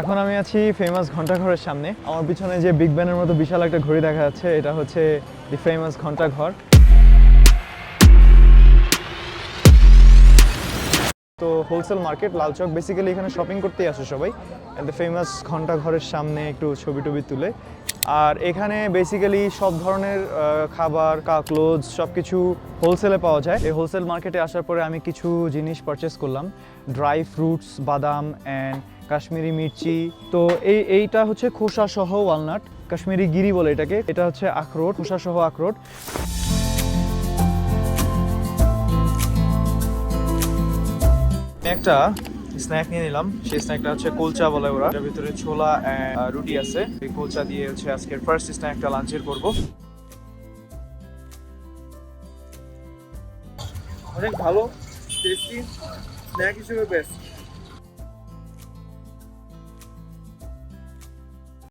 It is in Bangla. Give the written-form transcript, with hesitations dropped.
এখন আমি আছি ফেমাস ঘন্টাঘরের সামনে। আমার পিছনে যে বিগ ব্যানের মতো বিশাল একটা ঘড়ি দেখা যাচ্ছে, এটা হচ্ছে দি ফেমাস ঘন্টাঘর। তো হোলসেল মার্কেট লালচক, বেসিক্যালি এখানে শপিং করতেই আসে সবাই। দ্য ফেমাস ঘন্টাঘরের সামনে একটু ছবি টবি তুলে। আর এখানে বেসিক্যালি সব ধরনের খাবার, ক্লোথস সব কিছু হোলসেলে পাওয়া যায়। এই হোলসেল মার্কেটে আসার পরে আমি কিছু জিনিস পারচেস করলাম, ড্রাই ফ্রুটস, বাদাম অ্যান্ড কাশ্মীরি মির্চি। তো এইটা হচ্ছে খোসা সহ ওয়ালনাট, কাশ্মীরি গিরি বলে এটাকে। এটা হচ্ছে আখরোট, খোসা সহ আখরোট। একটা স্ন্যাক নিয়ে নিলাম, সেই স্ন্যাকটা হচ্ছে কুলচা বলে ওরা। এর ভিতরে ছোলা আর রুটি আছে। এই কুলচা দিয়ে হচ্ছে আজকের ফার্স্ট স্ন্যাকটা লাঞ্চের করব। অনেক ভালো, টেস্টি স্ন্যাক হিসেবে বেস্ট।